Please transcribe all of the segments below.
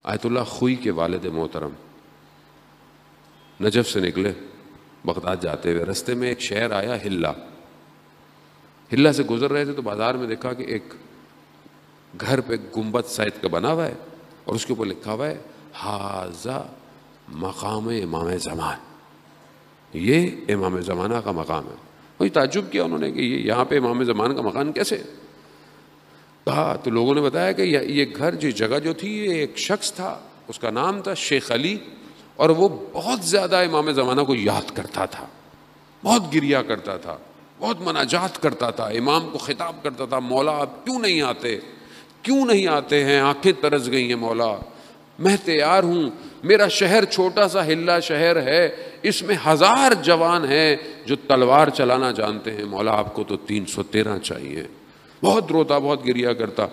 آیت اللہ خوئی کے والد محترم نجف سے نکلے بغداد جاتے ہوئے، رستے میں ایک شہر آیا ہلا، ہلا سے گزر رہے تھے تو بازار میں دیکھا کہ ایک گھر پہ گنبد سائز کا بنا ہوا ہے اور اس کے اوپر لکھا ہوا ہے ھذا مقام امام زمان، یہ امام زمانہ کا مقام ہے۔ وہی تعجب کیا انہوں نے کہ یہاں پہ امام زمان کا مقام کیسے کہا، تو لوگوں نے بتایا کہ یہ گھر جگہ جو تھی یہ ایک شخص تھا، اس کا نام تھا شیخ علی، اور وہ بہت زیادہ امام زمانہ کو یاد کرتا تھا، بہت گریا کرتا تھا، بہت مناجات کرتا تھا، امام کو خطاب کرتا تھا، مولا آپ کیوں نہیں آتے، کیوں نہیں آتے ہیں، آنکھیں ترس گئی ہیں مولا، میں تیار ہوں، میرا شہر چھوٹا سا ہلا شہر ہے، اس میں 1000 جوان ہیں جو تلوار چلانا جانتے ہیں، مولا آپ کو تو 313 چاہیے۔ بہت روتا، بہت گریا کرتا،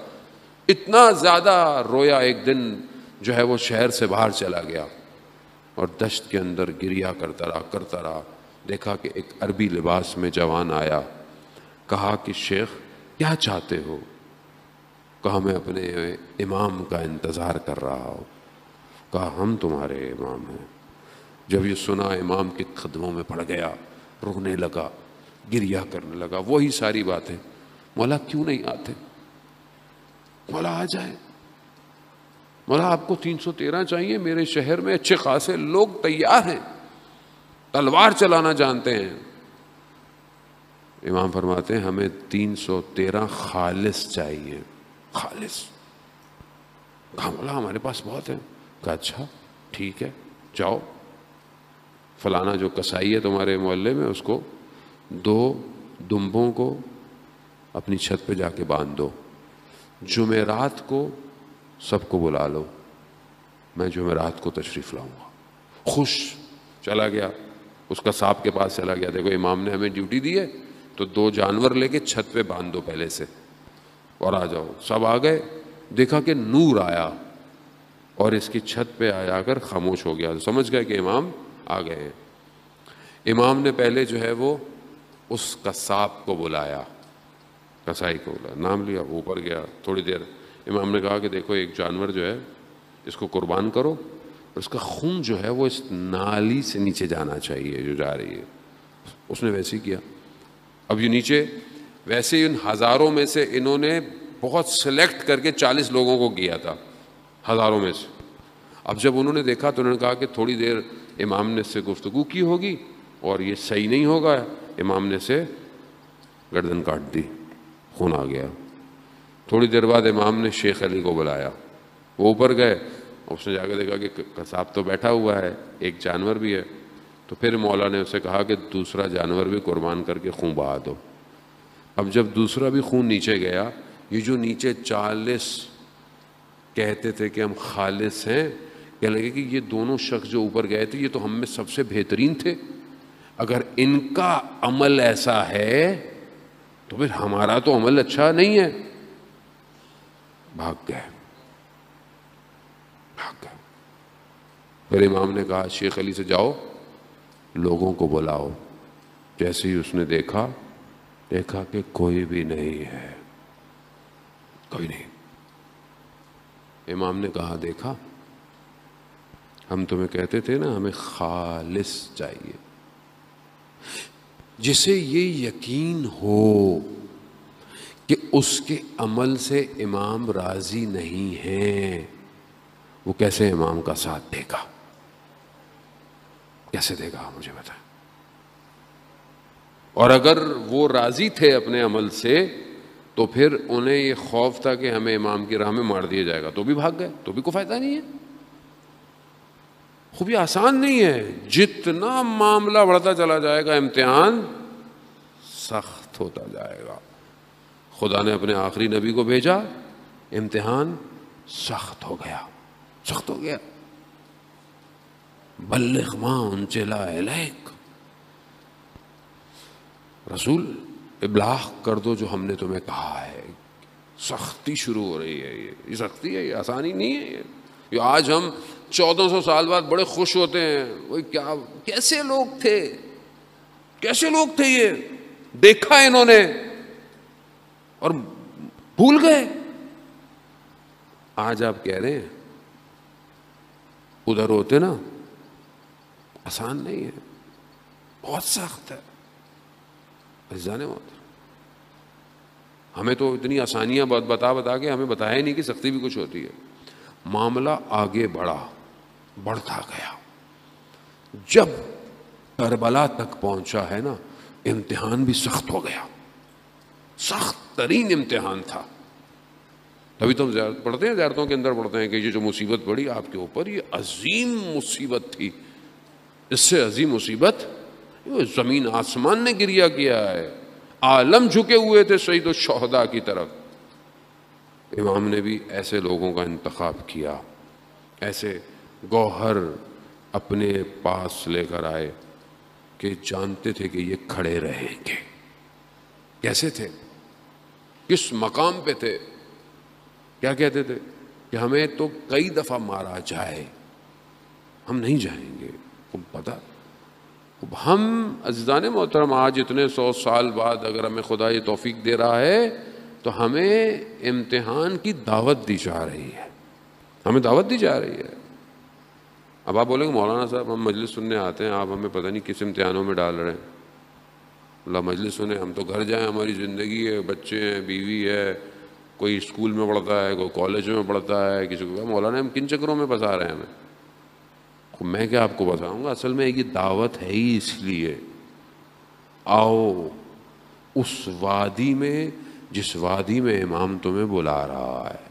اتنا زیادہ رویا ایک دن جو ہے وہ شہر سے باہر چلا گیا اور دشت کے اندر گریا کرتا رہا، دیکھا کہ ایک عربی لباس میں جوان آیا، کہا کہ شیخ کیا چاہتے ہو؟ کہا میں اپنے امام کا انتظار کر رہا ہوں۔ کہا ہم تمہارے امام ہیں۔ جب یہ سنا امام کے قدموں میں پڑ گیا، رونے لگا، گریا کرنے لگا، وہی ساری باتیں، مولا کیوں نہیں آتے، مولا آ جائے، مولا آپ کو 313 چاہیے، میرے شہر میں اچھے خاصے لوگ تیار ہیں، تلوار چلانا جانتے ہیں۔ امام فرماتے ہیں ہمیں 313 خالص چاہیے، خالص۔ کہا مولا ہمارے پاس بہت ہے۔ کہا اچھا ٹھیک ہے، جاؤ فلانا جو کسائی ہے تمہارے محلے میں، اس کو 2 دمبوں کو اپنی چھت پہ جا کے باندھ دو، جمعرات کو سب کو بلا لو، میں جمعرات کو تشریف لاؤں گا۔ خوش چلا گیا، اس کا صاحب کے پاس چلا گیا، دیکھو امام نے ہمیں ڈیوٹی دی ہے تو 2 جانور لے کے چھت پہ باندھ دو پہلے سے اور آ جاؤ۔ سب آ گئے، دیکھا کہ نور آیا اور اس کی چھت پہ آ کر خاموش ہو گیا، سمجھ گئے کہ امام آ گئے ہیں۔ امام نے پہلے جو ہے وہ اس قصاب کو بلایا، کسائی کو بلایا، نام لیا، اوپر گیا، تھوڑی دیر امام نے کہا کہ دیکھو ایک جانور جو ہے اس کو قربان کرو اور اس کا خون جو ہے وہ اس نالی سے نیچے جانا چاہیے جو جا رہی ہے۔ اس نے ویسے ہی کیا۔ اب یہ نیچے ویسے ہی ان ہزاروں میں سے انہوں نے بہت سلیکٹ کر کے 40 لوگوں کو کیا تھا، ہزاروں میں سے۔ اب جب انہوں نے دیکھا تو انہوں نے کہا کہ تھوڑی دیر امام نے اس سے گفتگو کی ہوگی اور یہ صحیح نہیں ہوگا، امام نے سے گردن کاٹ دی، خون آ گیا۔ تھوڑی دیر بعد امام نے شیخ علی کو بلایا، وہ اوپر گئے، اس نے جا کے دیکھا کہ قصاب تو بیٹھا ہوا ہے، ایک جانور بھی ہے، تو پھر مولا نے اسے کہا کہ دوسرا جانور بھی قربان کر کے خون بہا دو۔ اب جب دوسرا بھی خون نیچے گیا، یہ جو نیچے 40 کہتے تھے کہ ہم خالص ہیں، کہنے لگے کہ یہ دونوں شخص جو اوپر گئے تھے یہ تو ہم میں سب سے بہترین تھے، اگر ان کا عمل ایسا ہے تو پھر ہمارا تو عمل اچھا نہیں ہے۔ بھاگ گئے۔ پھر امام نے کہا شیخ علی سے جاؤ لوگوں کو بلاؤ۔ جیسے ہی اس نے دیکھا کہ کوئی بھی نہیں ہے، کوئی نہیں۔ امام نے کہا دیکھا ہم تمہیں کہتے تھے نا ہمیں خالص چاہیے، جسے یہ یقین ہو کہ اس کے عمل سے امام راضی نہیں ہیں، وہ کیسے امام کا ساتھ دے گا، کیسے دے گا مجھے بتائیں۔ اور اگر وہ راضی تھے اپنے عمل سے تو پھر انہیں یہ خوف تھا کہ ہمیں امام کی راہ میں مار دیا جائے گا، تو بھی بھاگ گئے، تو بھی کوئی فائدہ نہیں ہے۔ خوب یہ آسان نہیں ہے، جتنا معاملہ بڑھتا چلا جائے گا امتحان سخت ہوتا جائے گا۔ خدا نے اپنے آخری نبی کو بھیجا، امتحان سخت ہو گیا، سخت ہو گیا۔ بلغ ما انزل الیک، رسول ابلاغ کر دو جو ہم نے تمہیں کہا ہے۔ سختی شروع ہو رہی ہے، یہ سختی ہے، یہ آسانی نہیں ہے۔ یہ آج ہم 1400 سال بعد بڑے خوش ہوتے ہیں، وہی کیا کیسے لوگ تھے، کیسے لوگ تھے، یہ دیکھا انہوں نے اور بھول گئے۔ آج آپ کہہ رہے ہیں ادھر ہوتے نا، آسان نہیں ہے، بہت سخت ہے عزیزان محترم۔ ہمیں تو اتنی آسانیاں بتا کے ہمیں بتایا نہیں کہ سختی بھی کچھ ہوتی ہے۔ معاملہ آگے بڑھتا گیا، جب کربلا تک پہنچا ہے نا، امتحان بھی سخت ہو گیا، سخت ترین امتحان تھا۔ تبھی تو ہم پڑھتے ہیں، زیارتوں کے اندر پڑھتے ہیں کہ یہ جو مصیبت پڑی آپ کے اوپر، یہ عظیم مصیبت تھی، اس سے عظیم مصیبت زمین آسمان نے گریا کیا ہے، عالم جھکے ہوئے تھے سید الشہداء کی طرف۔ امام نے بھی ایسے لوگوں کا انتخاب کیا، ایسے گوہر اپنے پاس لے کر آئے کہ جانتے تھے کہ یہ کھڑے رہیں گے۔ کیسے تھے؟ کس مقام پہ تھے؟ کیا کہتے تھے کہ ہمیں تو کئی دفعہ مارا جائے ہم نہیں جائیں گے۔ پتا ہم عزیزان محترم آج اتنے 100 سال بعد اگر ہمیں خدا یہ توفیق دے رہا ہے تو ہمیں امتحان کی دعوت دی جا رہی ہے، ہمیں دعوت دی جا رہی ہے۔ اب آپ بولیں گے مولانا صاحب ہم مجلس سننے آتے ہیں، آپ ہمیں پتہ نہیں کس امتحانوں میں ڈال رہے ہیں۔ اللہ مجلس سنیں، ہم تو گھر جائیں، ہماری زندگی ہے، بچے ہیں، بیوی ہے، کوئی اسکول میں پڑھتا ہے، کوئی کالج میں پڑھتا ہے، کسی کو مولانا ہم کن چکروں میں پھنسا رہے ہیں ہمیں۔ میں کیا آپ کو بتاؤں گا، اصل میں یہ دعوت ہے ہی اس لیے، آؤ اس وادی میں جس وادی میں امام تمہیں بلا رہا ہے۔